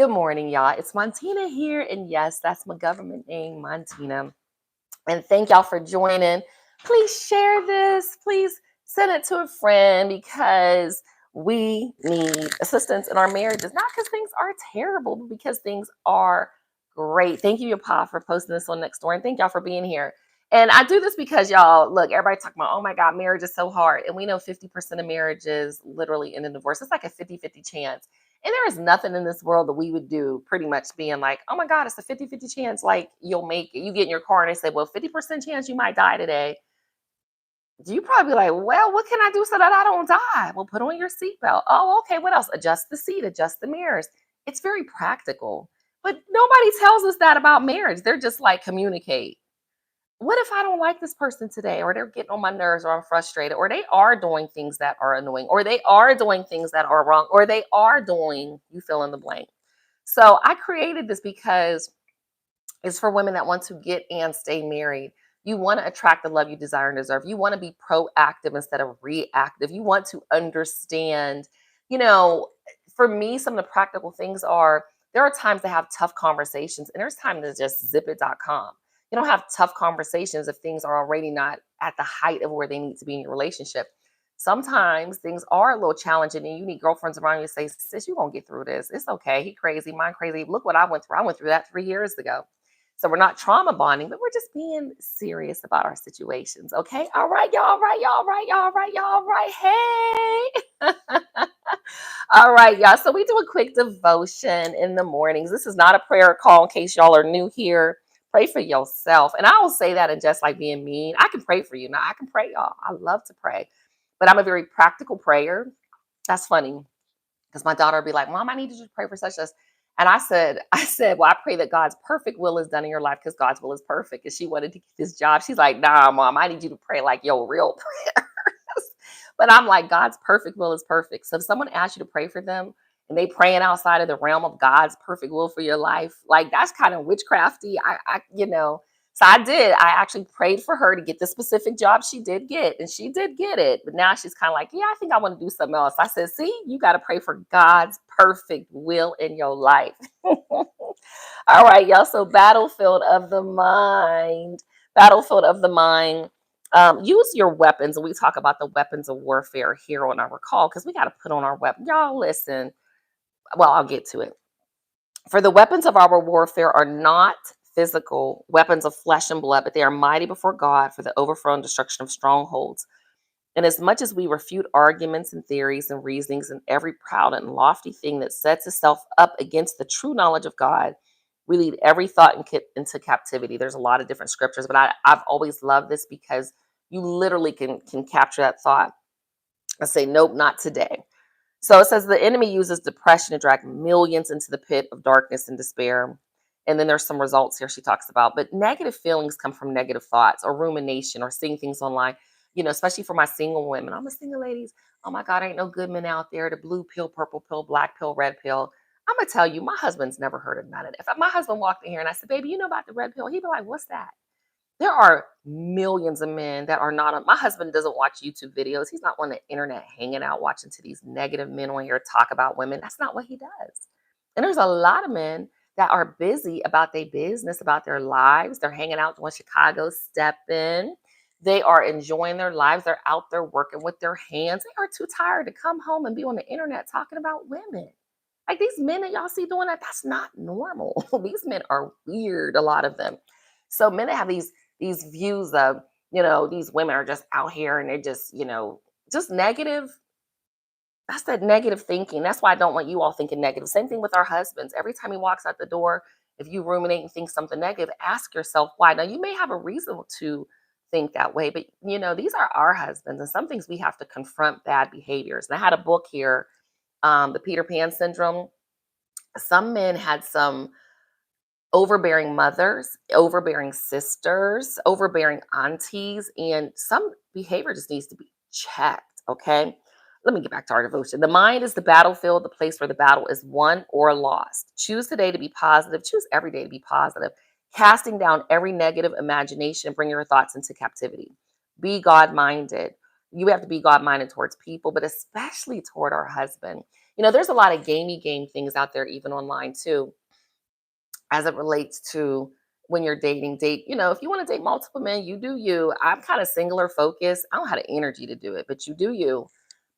Good morning, y'all. It's Montina here. And yes, that's my government name, Montina. And thank y'all for joining. Please share this. Please send it to a friend because we need assistance in our marriages. Not because things are terrible, but because things are great. Thank you, Pa, for posting this on Next Door. And thank y'all for being here. And I do this because y'all, look, everybody talking about, oh my God, marriage is so hard. And we know 50% of marriages literally end in divorce. It's like a 50-50 chance. And there is nothing in this world that we would do pretty much being like, oh my God, it's a 50-50 chance. Like you'll make it. You get in your car and they say, well, 50% chance you might die today. You probably be like, well, what can I do so that I don't die? Well, put on your seatbelt. Oh, okay. What else? Adjust the seat, adjust the mirrors. It's very practical. But nobody tells us that about marriage. They're just like, communicate. What if I don't like this person today, or they're getting on my nerves, or I'm frustrated, or they are doing things that are annoying, or they are doing things that are wrong, or they are doing, you fill in the blank. So I created this because it's for women that want to get and stay married. You want to attract the love you desire and deserve. You want to be proactive instead of reactive. You want to understand, you know, for me, some of the practical things are there are times to have tough conversations, and there's time to just zip it.com. You don't have tough conversations if things are already not at the height of where they need to be in your relationship. Sometimes things are a little challenging, and you need girlfriends around you to say, sis, you're going to get through this. It's okay. He crazy, mine crazy. Look what I went through. I went through that 3 years ago. So we're not trauma bonding, but we're just being serious about our situations. Okay. All right, y'all. All right, y'all. All right, y'all. All right, y'all. All right. Hey. All right, y'all. So we do a quick devotion in the mornings. This is not a prayer call in case y'all are new here. Pray for yourself. And I will say that in just like being mean. I can pray for you. Now I can pray, y'all. I love to pray, but I'm a very practical prayer. That's funny because my daughter would be like, Mom, I need you to pray for such as. And I said, well, I pray that God's perfect will is done in your life because God's will is perfect. And she wanted to get this job. She's like, nah, Mom, I need you to pray like your real prayers. But I'm like, God's perfect will is perfect. So if someone asks you to pray for them and they praying outside of the realm of God's perfect will for your life, like that's kind of witchcrafty. So I did. I actually prayed for her to get the specific job she did get, and she did get it. But now she's kind of like, yeah, I think I want to do something else. I said, see, you got to pray for God's perfect will in your life. All right, y'all. So battlefield of the mind. Battlefield of the mind. Use your weapons. And we talk about the weapons of warfare here on our call because we got to put on our weapon. Y'all listen. Well, I'll get to it. For the weapons of our warfare are not physical weapons of flesh and blood, but they are mighty before God for the overthrow and destruction of strongholds. And as much as we refute arguments and theories and reasonings and every proud and lofty thing that sets itself up against the true knowledge of God, we lead every thought into captivity. There's a lot of different scriptures, but I've always loved this because you literally can capture that thought and say, nope, not today. So it says the enemy uses depression to drag millions into the pit of darkness and despair. And then there's some results here she talks about. But negative feelings come from negative thoughts or rumination or seeing things online, especially for my single women. I'm a single ladies. Oh my God, ain't no good men out there. The blue pill, purple pill, black pill, red pill. I'm going to tell you, my husband's never heard of none of that. If my husband walked in here and I said, baby, you know about the red pill? He'd be like, what's that? There are millions of men that are not on. My husband doesn't watch YouTube videos. He's not on the internet hanging out watching to these negative men on here talk about women. That's not what he does. And there's a lot of men that are busy about their business, about their lives. They're hanging out doing Chicago Step In. They are enjoying their lives. They're out there working with their hands. They are too tired to come home and be on the internet talking about women. Like these men that y'all see doing that, that's not normal. These men are weird, a lot of them. So men that have these views of, these women are just out here and they're just, just negative. That's that negative thinking. That's why I don't want you all thinking negative. Same thing with our husbands. Every time he walks out the door, if you ruminate and think something negative, ask yourself why. Now, you may have a reason to think that way, but, these are our husbands. And some things we have to confront bad behaviors. And I had a book here, the Peter Pan syndrome. Some men had some overbearing mothers, overbearing sisters, overbearing aunties, and some behavior just needs to be checked. Okay. Let me get back to our devotion. The mind is the battlefield, the place where the battle is won or lost. Choose today to be positive. Choose every day to be positive. Casting down every negative imagination, bring your thoughts into captivity. Be God minded. You have to be God minded towards people, but especially toward our husband. There's a lot of gamey game things out there, even online too, as it relates to when you're if you want to date multiple men, you do you. I'm kind of singular focused. I don't have the energy to do it, but you do you.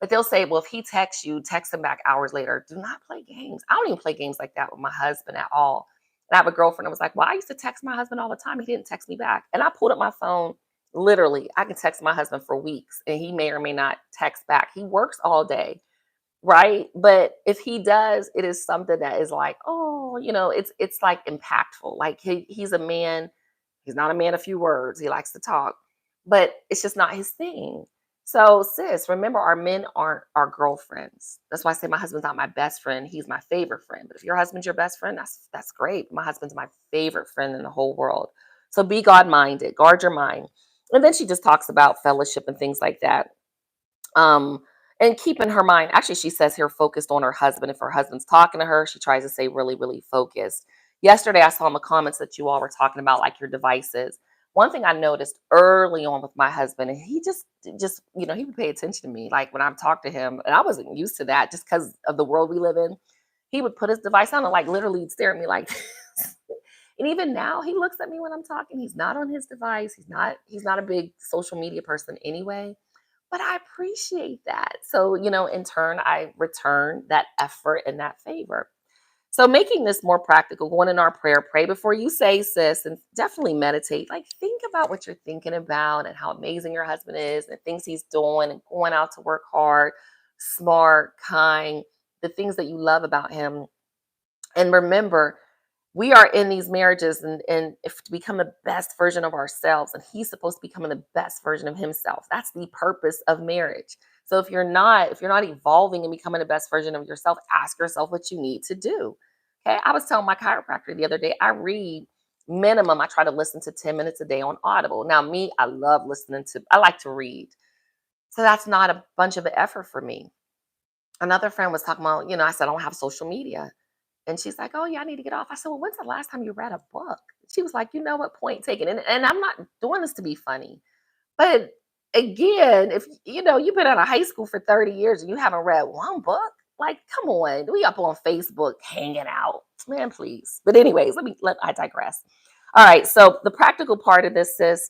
But they'll say, well, if he texts you, text him back hours later. Do not play games. I don't even play games like that with my husband at all. And I have a girlfriend that was like, well, I used to text my husband all the time. He didn't text me back. And I pulled up my phone. Literally, I can text my husband for weeks and he may or may not text back. He works all day. Right? But if he does, it is something that is like, oh, it's like impactful. Like he's a man, he's not a man of few words. He likes to talk, but it's just not his thing. So, sis, remember our men aren't our girlfriends. That's why I say my husband's not my best friend. He's my favorite friend. But if your husband's your best friend, that's great. My husband's my favorite friend in the whole world. So be God-minded, guard your mind. And then she just talks about fellowship and things like that. Um, and keep in her mind, actually, she says here focused on her husband. If her husband's talking to her, she tries to say really, really focused. Yesterday, I saw in the comments that you all were talking about like your devices. One thing I noticed early on with my husband, and he he would pay attention to me. Like when I talked to him, and I wasn't used to that just because of the world we live in. He would put his device on and like literally stare at me like this. And even now, he looks at me when I'm talking. He's not on his device. He's not a big social media person anyway, but I appreciate that. So, in turn, I return that effort and that favor. So, making this more practical, going in our prayer, pray before you say, sis, and definitely meditate. Like, think about what you're thinking about and how amazing your husband is and the things he's doing and going out to work hard, smart, kind, the things that you love about him. And remember, we are in these marriages and if to become the best version of ourselves, and he's supposed to become the best version of himself. That's the purpose of marriage. So if you're not evolving and becoming the best version of yourself, ask yourself what you need to do. Okay, I was telling my chiropractor the other day, I try to listen to 10 minutes a day on Audible. Now me, I like to read, so that's not a bunch of effort for me. Another friend was talking about, I said I don't have social media. And she's like, "Oh, yeah, I need to get off." I said, "Well, when's the last time you read a book?" She was like, "You know what? Point taken." And I'm not doing this to be funny. But again, if you've been out of high school for 30 years and you haven't read one book, like, come on. We up on Facebook hanging out. Man, please. But anyways, I digress. All right. So the practical part of this is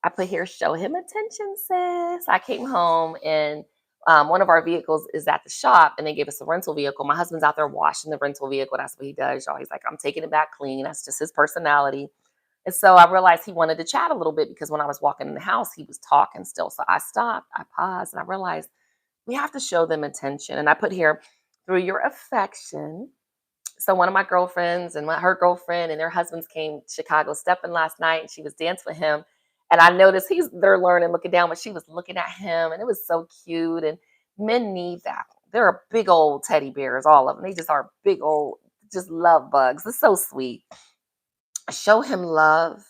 I put here, show him attention, sis. I came home and one of our vehicles is at the shop and they gave us a rental vehicle. My husband's out there washing the rental vehicle. That's what he does, y'all. He's like, I'm taking it back clean. That's just his personality. And so I realized he wanted to chat a little bit because when I was walking in the house, he was talking still. So I stopped, I paused, and I realized we have to show them attention. And I put here, through your affection. So one of my girlfriends and her girlfriend and their husbands came to Chicago stepping last night, and she was dancing with him. And I noticed they're learning, looking down, but she was looking at him, and it was so cute. And men need that. They're big old teddy bears, all of them. They just are big old, just love bugs. It's so sweet. Show him love.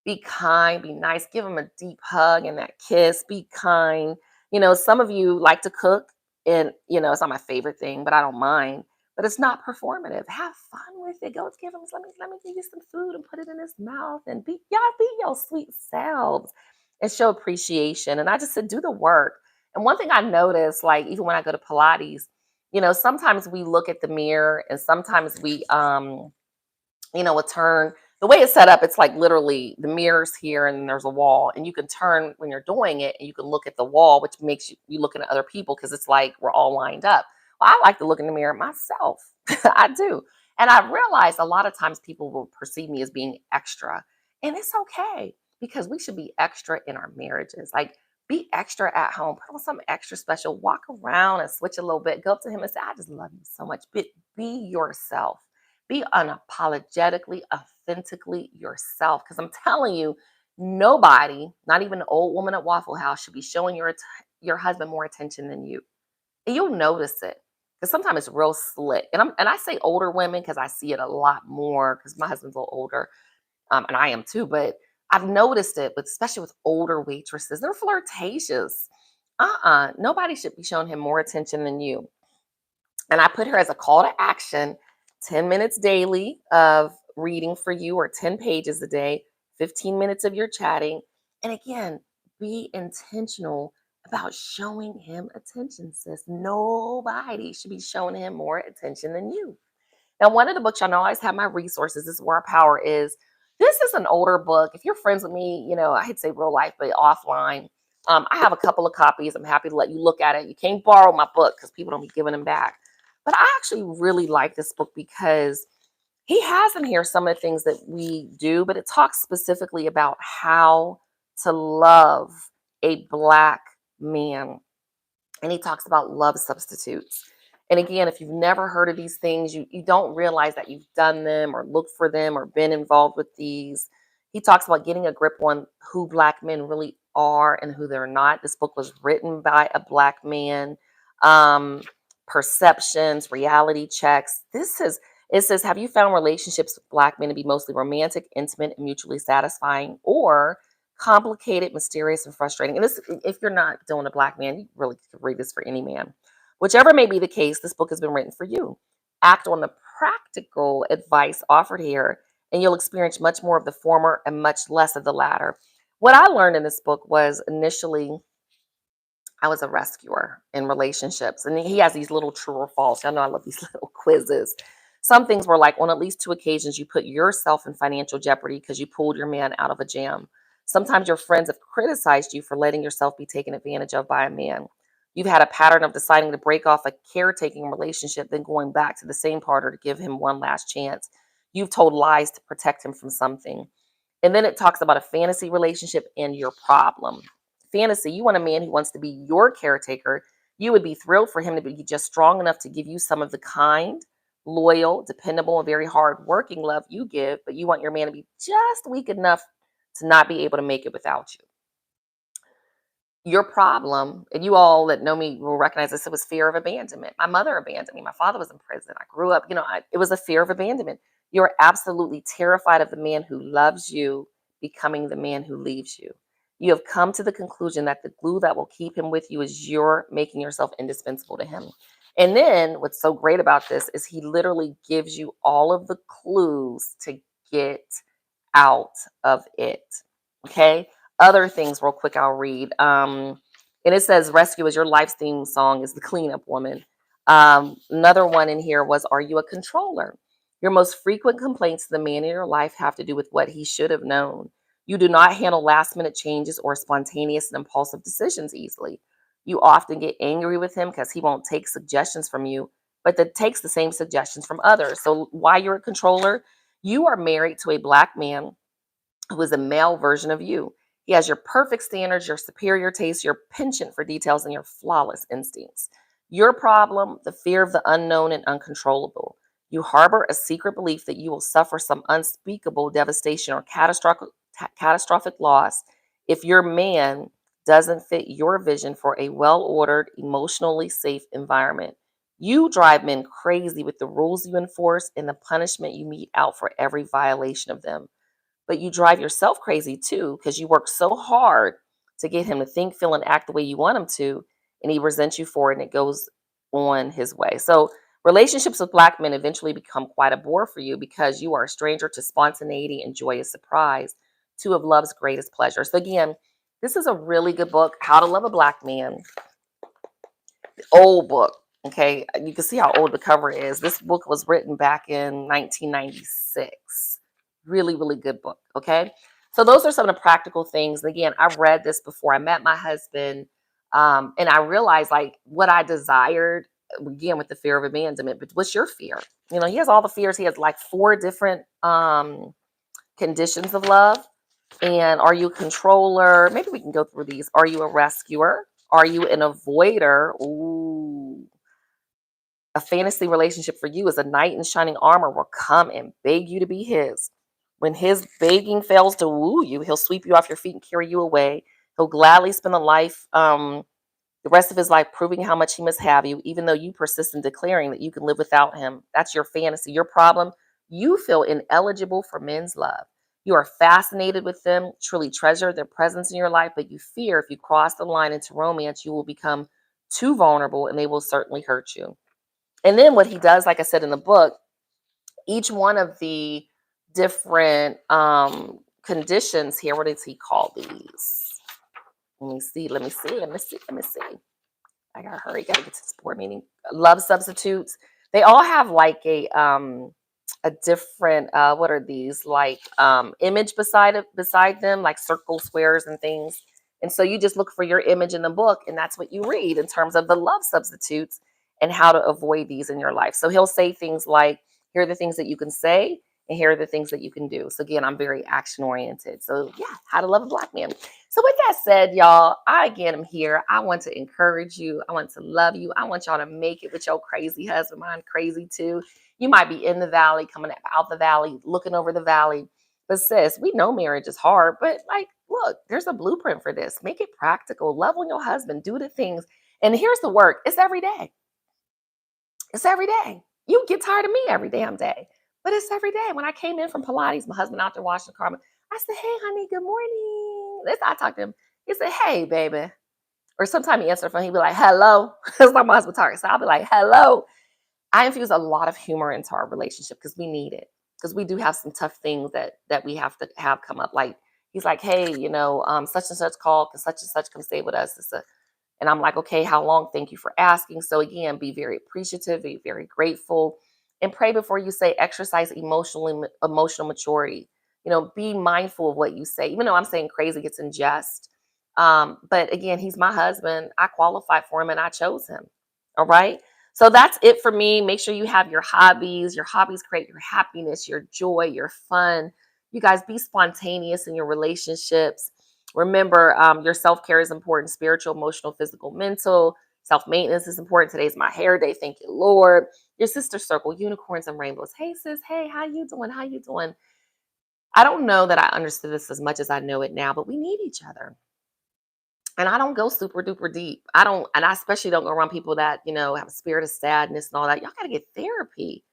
Be kind, be nice, give him a deep hug and that kiss, be kind. Some of you like to cook, and it's not my favorite thing, but I don't mind. But it's not performative. Have fun with it. Go give him, let me give you some food and put it in his mouth and be your sweet selves and show appreciation. And I just said, do the work. And one thing I noticed, like even when I go to Pilates, sometimes we look at the mirror and sometimes we a turn. The way it's set up, it's like literally the mirror's here and there's a wall, and you can turn when you're doing it, and you can look at the wall, which makes you looking at other people because it's like we're all lined up. Well, I like to look in the mirror myself. I do, and I realized a lot of times people will perceive me as being extra, and it's okay because we should be extra in our marriages. Like be extra at home, put on something extra special, walk around and switch a little bit, go up to him and say, "I just love you so much." Be yourself. Be unapologetically, authentically yourself. Because I'm telling you, nobody, not even an old woman at Waffle House, should be showing your husband more attention than you. And you'll notice it. Because sometimes it's real slick. And I say older women because I see it a lot more because my husband's a little older. And I am too. But I've noticed it, but especially with older waitresses, they're flirtatious. Nobody should be showing him more attention than you. And I put her as a call to action, 10 minutes daily of reading for you or 10 pages a day, 15 minutes of your chatting. And again, be intentional about showing him attention, sis. Nobody should be showing him more attention than you. Now, one of the books, y'all know I always have my resources. This is where our power is. This is an older book. If you're friends with me, I hate to say real life, but offline, I have a couple of copies. I'm happy to let you look at it. You can't borrow my book because people don't be giving them back. But I actually really like this book because he has in here some of the things that we do, but it talks specifically about how to love a Black man, and he talks about love substitutes. And again, if you've never heard of these things, you don't realize that you've done them or looked for them or been involved with these. He talks about getting a grip on who Black men really are and who they're not. This book was written by a Black man. Um, Perceptions, reality checks. It says, have you found relationships with Black men to be mostly romantic, intimate, and mutually satisfying, or complicated, mysterious, and frustrating? And this, if you're not doing a Black man, you really could read this for any man. Whichever may be the case, this book has been written for you. Act on the practical advice offered here, and you'll experience much more of the former and much less of the latter. What I learned in this book was initially I was a rescuer in relationships. And he has these little true or false. I know I love these little quizzes. Some things were like, on at least 2 occasions, you put yourself in financial jeopardy because you pulled your man out of a jam. Sometimes your friends have criticized you for letting yourself be taken advantage of by a man. You've had a pattern of deciding to break off a caretaking relationship, then going back to the same partner to give him one last chance. You've told lies to protect him from something. And then it talks about a fantasy relationship and your problem. Fantasy, you want a man who wants to be your caretaker. You would be thrilled for him to be just strong enough to give you some of the kind, loyal, dependable, and very hard working love you give, but you want your man to be just weak enough to not be able to make it without you. Your problem, and you all that know me will recognize this, it was fear of abandonment. My mother abandoned me. My father was in prison. I grew up, it was a fear of abandonment. You're absolutely terrified of the man who loves you becoming the man who leaves you. You have come to the conclusion that the glue that will keep him with you is your making yourself indispensable to him. And then what's so great about this is he literally gives you all of the clues to get out of it. Okay. Other things, real quick, I'll read. And it says, Rescue is your life's theme song is the cleanup woman. Another one in here was, are you a controller? Your most frequent complaints to the man in your life have to do with what he should have known. You do not handle last minute changes or spontaneous and impulsive decisions easily. You often get angry with him because he won't take suggestions from you, but that takes the same suggestions from others. So why you're a controller? You are married to a Black man who is a male version of you. He has your perfect standards, your superior taste, your penchant for details, and your flawless instincts. Your problem, the fear of the unknown and uncontrollable. You harbor a secret belief that you will suffer some unspeakable devastation or catastrophic loss if your man doesn't fit your vision for a well ordered, emotionally safe environment. You drive men crazy with the rules you enforce and the punishment you mete out for every violation of them, but you drive yourself crazy too because you work so hard to get him to think, feel, and act the way you want him to, and he resents you for it, and it goes on his way. So relationships with Black men eventually become quite a bore for you because you are a stranger to spontaneity and joyous surprise, two of love's greatest pleasures. So again, this is a really good book, How to Love a Black Man. Old book. Okay, you can see how old the cover is. This book was written back in 1996. Really, really good book. Okay, so those are some of the practical things. And again, I've read this before I met my husband, and I realized like what I desired again with the fear of abandonment. But what's your fear? He has all the fears. He has like 4 different conditions of love. And are you a controller? Maybe we can go through these. Are you a rescuer? Are you an avoider? Ooh. A fantasy relationship for you is a knight in shining armor will come and beg you to be his. When his begging fails to woo you, he'll sweep you off your feet and carry you away. He'll gladly spend the rest of his life proving how much he must have you, even though you persist in declaring that you can live without him. That's your fantasy. Your problem, you feel ineligible for men's love. You are fascinated with them, truly treasure their presence in your life, but you fear if you cross the line into romance, you will become too vulnerable and they will certainly hurt you. And then what he does, like I said in the book, each one of the different conditions here, what does he call these? Let me see. Let me see. Let me see. Let me see. I gotta hurry. Gotta get to this board meeting. Love substitutes. They all have like a different what are these like image beside them, like circle squares and things. And so you just look for your image in the book, and that's what you read in terms of the love substitutes and how to avoid these in your life. So he'll say things like, here are the things that you can say, and here are the things that you can do. So again, I'm very action oriented. So yeah, how to love a black man. So with that said, y'all, I again am here. I want to encourage you. I want to love you. I want y'all to make it with your crazy husband. Mine crazy too. You might be in the valley, coming out the valley, looking over the valley. But sis, we know marriage is hard, but like, look, there's a blueprint for this. Make it practical. Love on your husband. Do the things. And here's the work. It's every day. It's every day. You get tired of me every damn day. But it's every day. When I came in from Pilates, my husband out there washing the car, I said, hey, honey, good morning. This I talked to him. He said, hey, baby. Or sometimes he answered the phone, he'd be like, hello. That's like my husband talking. So I'll be like, hello. I infuse a lot of humor into our relationship because we need it. Because we do have some tough things that we have to have come up. Like he's like, hey, such and such call, can such and such come stay with us. And I'm like, okay, how long? Thank you for asking. So again, be very appreciative, be very grateful, and pray before you say. Exercise emotional maturity. Be mindful of what you say. Even though I'm saying crazy, it's in jest. But again, he's my husband. I qualified for him, and I chose him. All right. So that's it for me. Make sure you have your hobbies. Your hobbies create your happiness, your joy, your fun. You guys be spontaneous in your relationships. Remember, your self-care is important. Spiritual, emotional, physical, mental. Self-maintenance is important. Today's my hair day. Thank you, Lord. Your sister circle, unicorns and rainbows. Hey, sis. Hey, how you doing? How you doing? I don't know that I understood this as much as I know it now, but we need each other. And I don't go super duper deep. And I especially don't go around people that, have a spirit of sadness and all that. Y'all got to get therapy.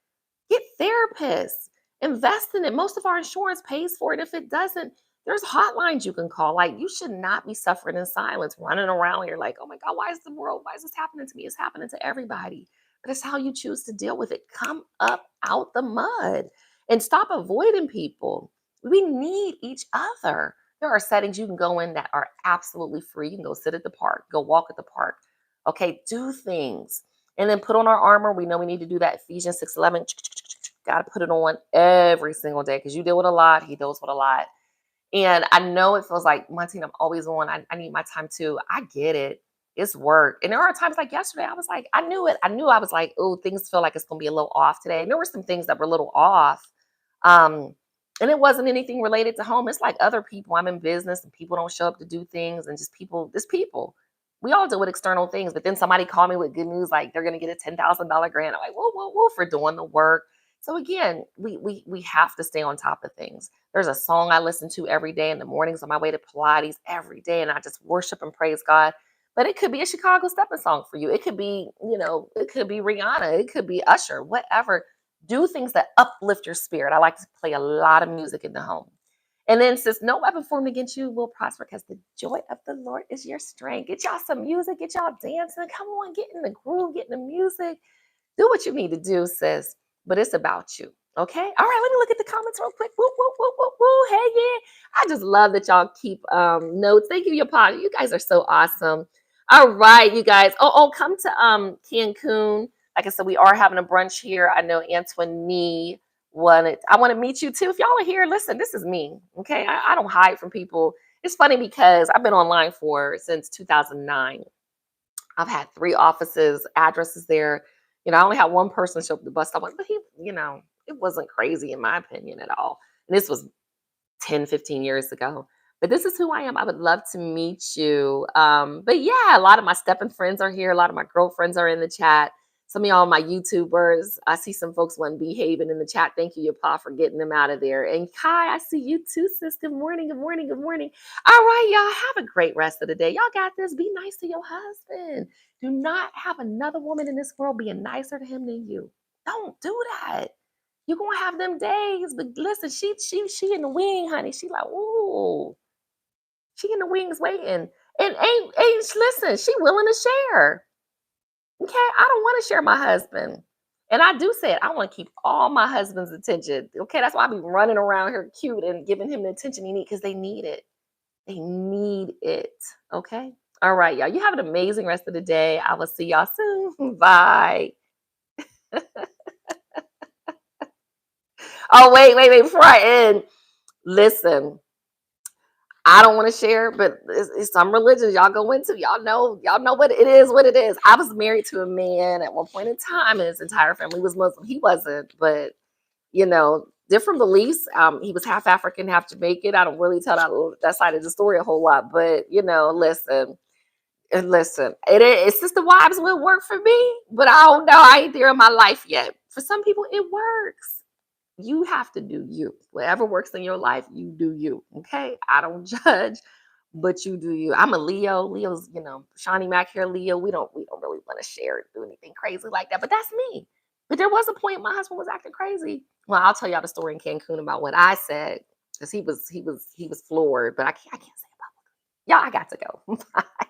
Get therapists. Invest in it. Most of our insurance pays for it. If it doesn't, there's hotlines you can call. Like, you should not be suffering in silence, running around here like, oh my God, why is this happening to me? It's happening to everybody. But it's how you choose to deal with it. Come up out the mud and stop avoiding people. We need each other. There are settings you can go in that are absolutely free. You can go sit at the park, go walk at the park. Okay, do things. And then put on our armor. We know we need to do that. Ephesians 6:11. Got to put it on every single day because you deal with a lot. He deals with a lot. And I know it feels like, Montina, I'm always on. I need my time too. I get it. It's work. And there are times like yesterday, I was like, I knew it. I knew I was like, oh, things feel like it's going to be a little off today. And there were some things that were a little off. Um, and it wasn't anything related to home. It's like other people. I'm in business and people don't show up to do things, and just people. We all deal with external things, but then somebody called me with good news, like they're going to get a $10,000 grant. I'm like, whoa, whoa, whoa, for doing the work. So again, we have to stay on top of things. There's a song I listen to every day in the mornings on my way to Pilates every day, and I just worship and praise God. But it could be a Chicago stepping song for you. It could be, it could be Rihanna. It could be Usher, whatever. Do things that uplift your spirit. I like to play a lot of music in the home. And then says, no weapon formed against you will prosper because the joy of the Lord is your strength. Get y'all some music, get y'all dancing. Come on, get in the groove, get in the music. Do what you need to do, sis. But it's about you. Okay. All right. Let me look at the comments real quick. Woo, woo, woo, woo, woo. Hey, yeah. I just love that y'all keep notes. Thank you, your pod. You guys are so awesome. All right, you guys. Come to Cancun. Like I said, we are having a brunch here. I know Antoine I want to meet you too. If y'all are here, listen, this is me. Okay. I don't hide from people. It's funny because I've been online since 2009. I've had 3 offices, addresses there. I only had one person show up at the bus stop, but it wasn't crazy in my opinion at all. And this was 10, 15 years ago. But this is who I am. I would love to meet you. But yeah, a lot of my stepping friends are here. A lot of my girlfriends are in the chat. Some of y'all, my YouTubers. I see some folks wasn't behaving in the chat. Thank you, Pa, for getting them out of there. And Kai, I see you too, sis. Good morning, good morning, good morning. All right, y'all, have a great rest of the day. Y'all got this. Be nice to your husband. Do not have another woman in this world being nicer to him than you. Don't do that. You're gonna have them days, but listen, she in the wing, honey. She like, ooh, she in the wings waiting. And ain't listen, she willing to share. Okay, I don't want to share my husband. And I do say it, I want to keep all my husband's attention. Okay, that's why I be running around here cute and giving him the attention he needs because they need it. They need it. Okay. All right, y'all. You have an amazing rest of the day. I will see y'all soon. Bye. Oh, wait. Before I end, listen. I don't want to share, but it's some religions y'all go into. Y'all know what it is. What it is. I was married to a man at one point in time, and his entire family was Muslim. He wasn't, but different beliefs. He was half African, half Jamaican. I don't really tell that side of the story a whole lot, but listen. And listen, Sister Wives will work for me, but I don't know. I ain't there in my life yet. For some people, it works. You have to do you. Whatever works in your life, you do you. Okay? I don't judge, but you do you. I'm a Leo. Leo's, Shawnee Mac here, Leo. We don't really want to share or do anything crazy like that. But that's me. But there was a point my husband was acting crazy. Well, I'll tell y'all the story in Cancun about what I said because he was floored. But I can't say about it. Y'all. I got to go. Bye.